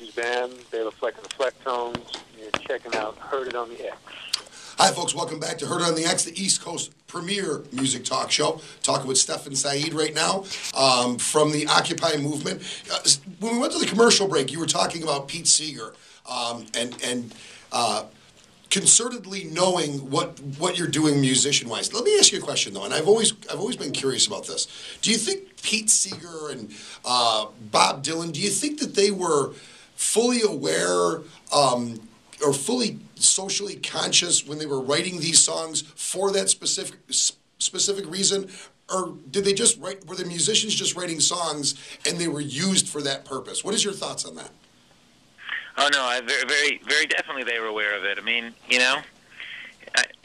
Matthews Band. They reflect the Flecktones. You're checking out Heard It on the X. Hi, folks. Welcome back to Heard It on the X, the East Coast premier music talk show. Talking with STEPHAN Said right now from the Occupy movement. When we went to the commercial break, you were talking about Pete Seeger and concertedly knowing what you're doing musician-wise. Let me ask you a question, though, and I've always been curious about this. Do you think Pete Seeger and Bob Dylan, do you think that they were fully aware or fully socially conscious when they were writing these songs for that specific reason? Or did they just write, were the musicians just writing songs and they were used for that purpose? What is your thoughts on that? Oh, no, very definitely they were aware of it. I mean, you know,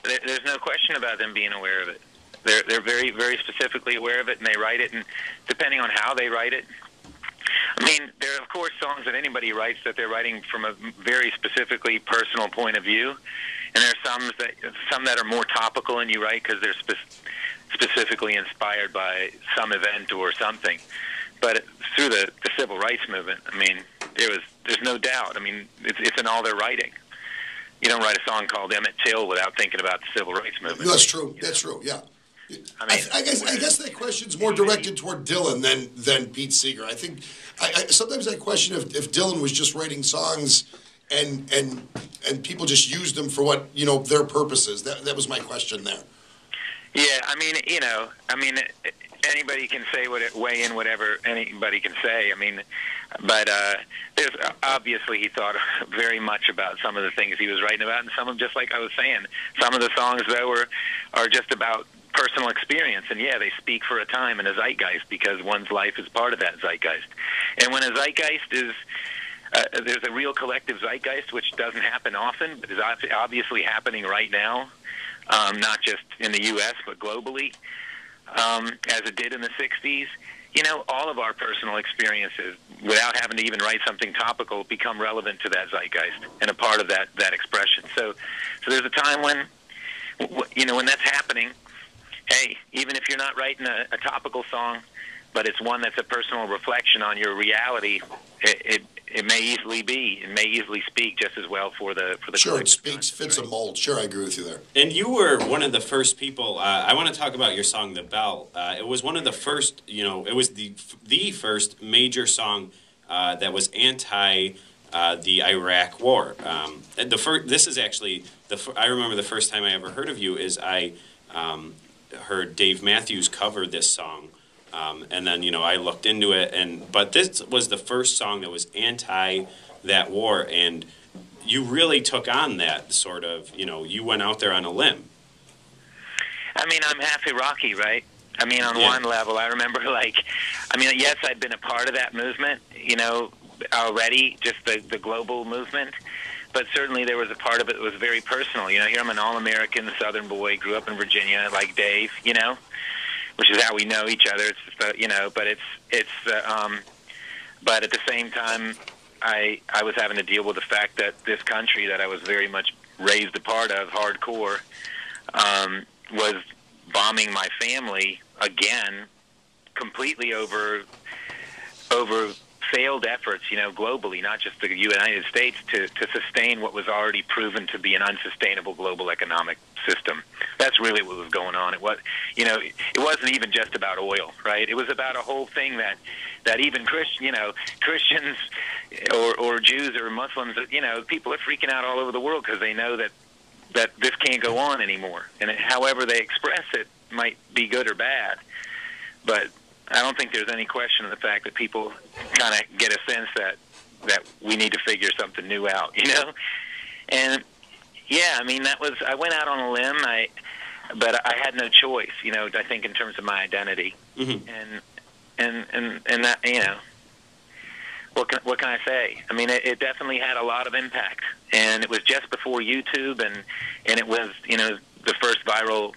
there's no question about them being aware of it. They're very, very specifically aware of it, and they write it, and depending on how they write it, I mean, there are, of course, songs that anybody writes that they're writing from a very specifically personal point of view, and there are some that are more topical, and you write because they're specifically inspired by some event or something. But through the civil rights movement, I mean, there's no doubt. I mean, it's in all their writing. You don't write a song called Emmett Till without thinking about the civil rights movement. That's true. That's true. Yeah. I mean, I guess that question's more directed toward Dylan than Pete Seeger. I think sometimes I question if Dylan was just writing songs and people just used them for what, you know, their purposes. That was my question there. Yeah, I mean, you know, anybody can weigh in whatever anybody can say. I mean, but there's obviously he thought very much about some of the things he was writing about, and some of, just like I was saying, some of the songs though are just about personal experience, and yeah, they speak for a time in a zeitgeist because one's life is part of that zeitgeist. And when a zeitgeist is there's a real collective zeitgeist, which doesn't happen often, but is obviously happening right now, not just in the U.S. but globally, as it did in the 60s. You know, all of our personal experiences, without having to even write something topical, become relevant to that zeitgeist and a part of that expression. So there's a time when, you know, when that's happening, hey, even if you're not writing a topical song, but it's one that's a personal reflection on your reality, it may easily speak just as well for the sure, it fits a mold. Sure, I agree with you there. And you were one of the first people. I want to talk about your song, "The Bell." It was one of the first. You know, it was the first major song that was anti the Iraq War. This is actually I remember the first time I ever heard of you is I heard Dave Matthews cover this song. And then, you know, I looked into it, but this was the first song that was anti that war, and you really took on that sort of, you know, you went out there on a limb. I mean, I'm half Iraqi, right? I mean, on one level, I remember, yes, I'd been a part of that movement, you know, already, just the global movement, but certainly there was a part of it that was very personal. You know, here I'm an all-American Southern boy, grew up in Virginia, like Dave, you know, which is how we know each other. It's just, you know, but but at the same time, I was having to deal with the fact that this country that I was very much raised a part of, hardcore, was bombing my family again, completely over failed efforts, you know, globally, not just the United States, to sustain what was already proven to be an unsustainable global economic system. That's really what was going on. It was, you know, it wasn't even just about oil, right? It was about a whole thing that even Christians or Jews or Muslims, you know, people are freaking out all over the world because they know that this can't go on anymore. And however they express it might be good or bad, but I don't think there's any question of the fact that people kind of get a sense that we need to figure something new out, you know? And yeah, I mean, I went out on a limb, but I had no choice, you know, I think in terms of my identity. Mm-hmm. And that, you know, what can I say? I mean, it definitely had a lot of impact, and it was just before YouTube, and it was, you know, the first viral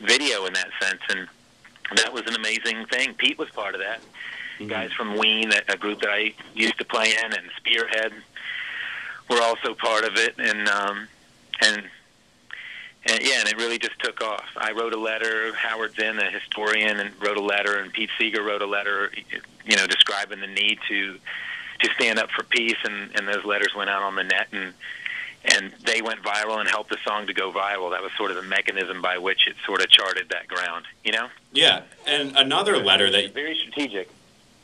video in that sense, and that was an amazing thing. Pete was part of that. Mm-hmm. Guys from Ween, a group that I used to play in, and Spearhead were also part of it, and yeah, and it really just took off. I wrote a letter. Howard Zinn, a historian, and wrote a letter, and Pete Seeger wrote a letter, you know, describing the need to to stand up for peace, and those letters went out on the net, and they went viral and helped the song to go viral. That was sort of the mechanism by which it sort of charted that ground, you know? Yeah, and another letter that... Very strategic.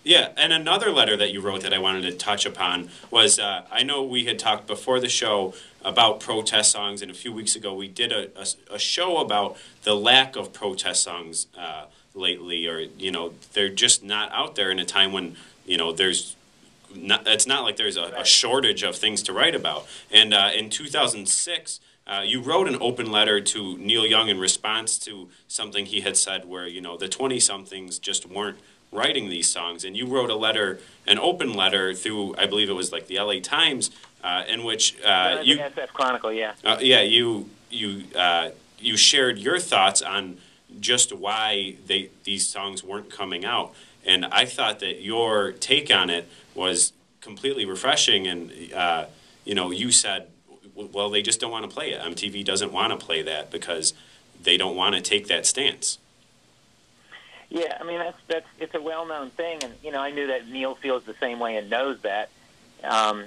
Yeah, and another letter that you wrote that I wanted to touch upon was, I know we had talked before the show about protest songs, and a few weeks ago we did a show about the lack of protest songs lately, or, you know, they're just not out there in a time when, you know, there's... it's not like there's a shortage of things to write about. And in 2006, you wrote an open letter to Neil Young in response to something he had said where, you know, the 20-somethings just weren't writing these songs. And you wrote a letter, an open letter through, I believe it was like the LA Times, in which you... SF Chronicle, yeah. You shared your thoughts on just why these songs weren't coming out. And I thought that your take on it was completely refreshing. And, you know, you said, well, they just don't want to play it. MTV doesn't want to play that because they don't want to take that stance. Yeah, I mean, it's a well-known thing. And, you know, I knew that Neil feels the same way and knows that. I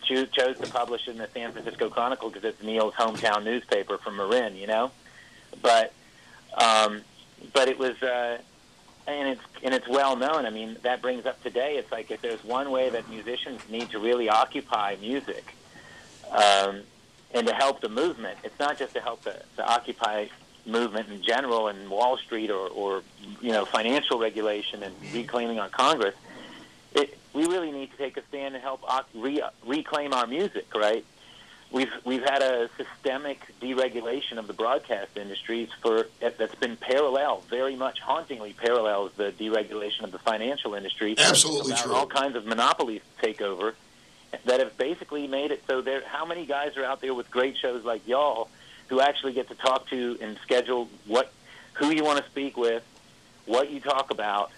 chose to publish it in the San Francisco Chronicle because it's Neil's hometown newspaper from Marin, you know. But it was... And it's well known. I mean, that brings up today. It's like if there's one way that musicians need to really occupy music, and to help the movement, it's not just to help the Occupy movement in general and Wall Street or you know, financial regulation and reclaiming our Congress. We really need to take a stand and help reclaim our music, right? We've had a systemic deregulation of the broadcast industries that's been very much hauntingly parallels the deregulation of the financial industry. Absolutely true. All kinds of monopolies take over that have basically made it so how many guys are out there with great shows like y'all who actually get to talk to and schedule who you want to speak with, what you talk about,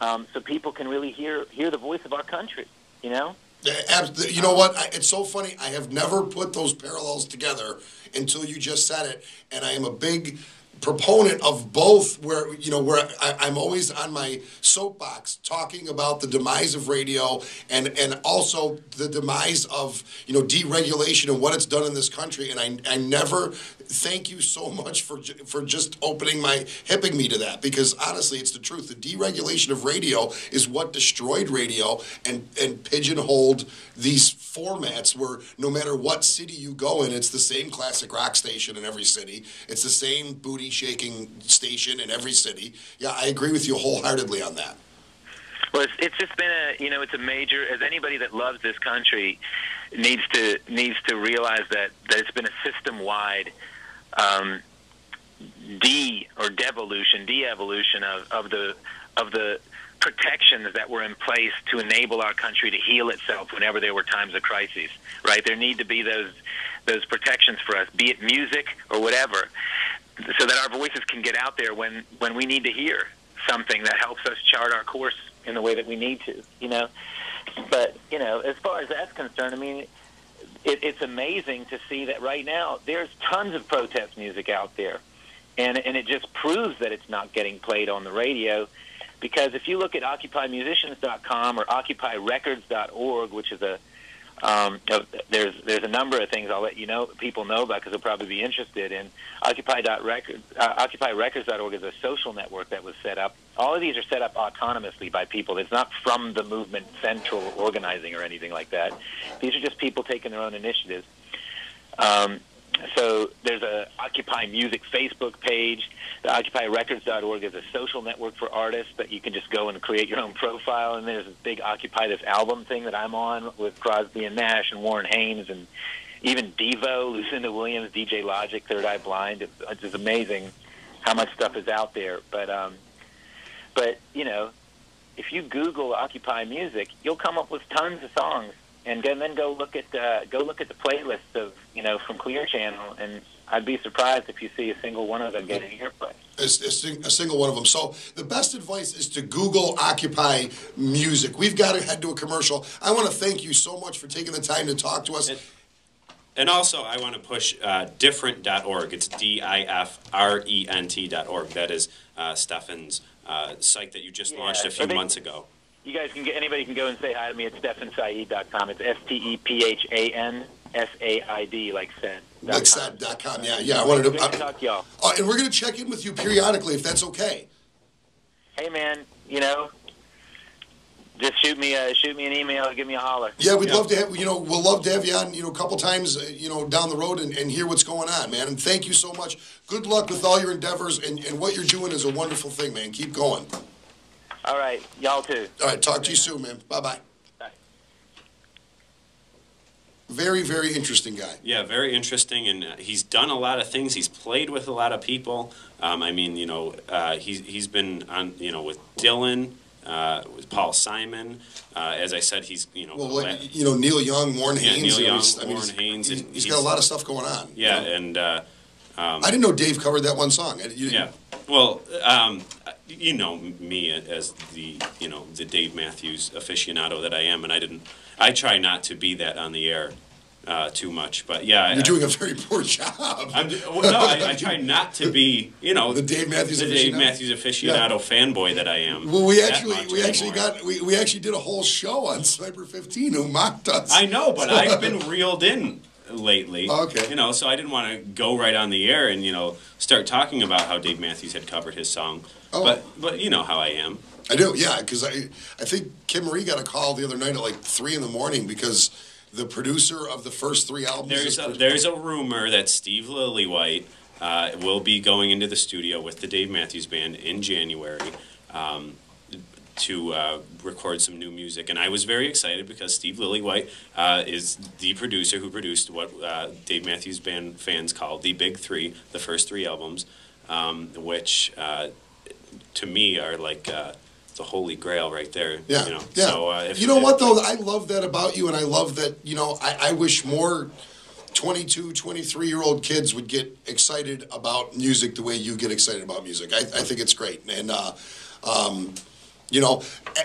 so people can really hear the voice of our country, you know? You know what? It's so funny. I have never put those parallels together until you just said it, and I am a big proponent of both. Where I'm always on my soapbox talking about the demise of radio and also the demise of deregulation and what it's done in this country. And I never thank you so much for just hipping me to that, because honestly, it's the truth. The deregulation of radio is what destroyed radio and pigeonholed these formats where no matter what city you go in, it's the same classic rock station in every city. It's the same booty shaking station in every city. Yeah, I agree with you wholeheartedly on that. Well, it's just been it's a major, as anybody that loves this country needs to realize that it's been a system-wide de-evolution of the protections that were in place to enable our country to heal itself whenever there were times of crises, right? There need to be those protections for us, be it music or whatever, so that our voices can get out there when we need to hear something that helps us chart our course in the way that we need to, But, as far as that's concerned, I mean, it's amazing to see that right now there's tons of protest music out there, and it just proves that it's not getting played on the radio, because if you look at OccupyMusicians.com or OccupyRecords.org, which is there's a number of things I'll let people know about, because they'll probably be interested in. OccupyRecords.org is a social network that was set up. All of these are set up autonomously by people. It's not from the movement central organizing or anything like that. These are just people taking their own initiatives. So there's a Occupy Music Facebook page. The OccupyRecords.org is a social network for artists that you can just go and create your own profile. And there's this big Occupy This Album thing that I'm on with Crosby and Nash and Warren Haynes and even Devo, Lucinda Williams, DJ Logic, Third Eye Blind. It's just amazing how much stuff is out there. But if you Google Occupy Music, you'll come up with tons of songs. And then go look at the playlist of from Clear Channel, and I'd be surprised if you see a single one of them getting airplay. A single one of them. So the best advice is to Google Occupy Music. We've got to head to a commercial. I want to thank you so much for taking the time to talk to us. And also, I want to push different.org. It's DIFRENT.org. That is Stephan's site that you just launched a few months ago. you guys can anybody can go and say hi to me at StephanSaid.com. It's STEPHANSAID, like said. Like said.com. Yeah. I wanted to. Good to talk to y'all. And we're going to check in with you periodically if that's okay. Hey, man, just shoot me an email, give me a holler. Yeah, we'd love to have, we'll love to have you on, a couple times, down the road and hear what's going on, man. And thank you so much. Good luck with all your endeavors, and what you're doing is a wonderful thing, man. Keep going. All right, y'all too. All right, talk to you soon, man. Bye-bye. Bye. Very, very interesting guy. Yeah, very interesting, and he's done a lot of things. He's played with a lot of people. He's been on, with Dylan. With Paul Simon, as I said, he's Neil Young, Warren Haynes. Neil Young, Warren Haynes. He's got a lot of stuff going on. Yeah, and I didn't know Dave covered that one song. Yeah, well, you know me as the Dave Matthews aficionado that I am, and I try not to be that on the air. Too much, but yeah, you're doing a very poor job. I try not to be, the Dave Matthews aficionado fanboy that I am. Well, we actually did a whole show on Sniper 15 who mocked us. I know, but I've been reeled in lately. Okay, so I didn't want to go right on the air and start talking about how Dave Matthews had covered his song. Oh. But you know how I am. I do, yeah, because I think Kim Marie got a call the other night at like 3 a.m. because the producer of the first 3 albums. There's a rumor that Steve Lillywhite will be going into the studio with the Dave Matthews Band in January to record some new music, and I was very excited because Steve Lillywhite is the producer who produced what Dave Matthews Band fans call the Big Three, the first 3 albums, which to me are like the holy grail right there. Yeah. So what though, I love that about you, and I love that I wish more 22, 23-year-old kids would get excited about music the way you get excited about music. I think it's great, and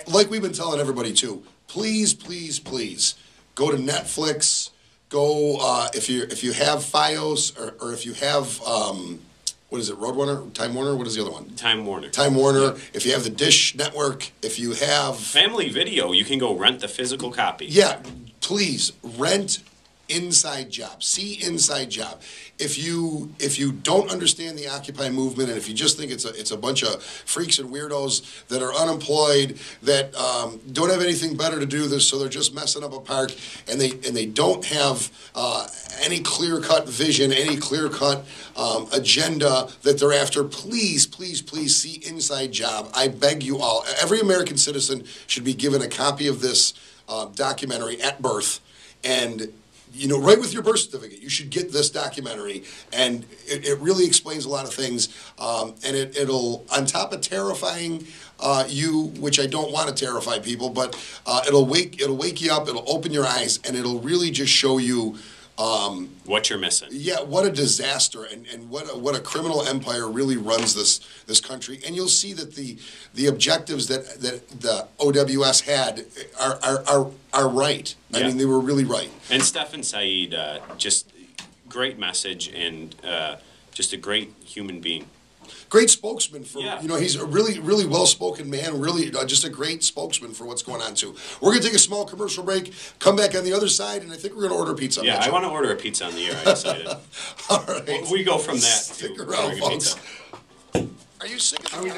like we've been telling everybody too, please go to Netflix, go if you have FiOS or if you have what is it, Roadrunner? Time Warner? What is the other one? Time Warner. Time Warner. Yeah. If you have the Dish Network, if you have Family Video, you can go rent the physical copy. Yeah, please rent Inside Job. See Inside Job. If you don't understand the Occupy movement, and if you just think it's a bunch of freaks and weirdos that are unemployed, that don't have anything better to do, so they're just messing up a park, and they don't have any clear-cut vision, any clear-cut agenda that they're after, please see Inside Job. I beg you all. Every American citizen should be given a copy of this documentary at birth, and right with your birth certificate, you should get this documentary, and it really explains a lot of things, and it'll, on top of terrifying you, which I don't want to terrify people, but it'll wake you up, it'll open your eyes, and it'll really just show you what you're missing. Yeah, what a disaster, and what a criminal empire really runs this country. And you'll see that the objectives that the OWS had are right. Yeah. I mean, they were really right. And Stephan Said, just great message, and just a great human being. Great spokesman for, he's a really, really well-spoken man, really just a great spokesman for what's going on, too. We're going to take a small commercial break, come back on the other side, and I think we're going to order pizza. Yeah, I want to order a pizza on the air, I decided. All right. We go from that Stick around, folks. Are you sick of the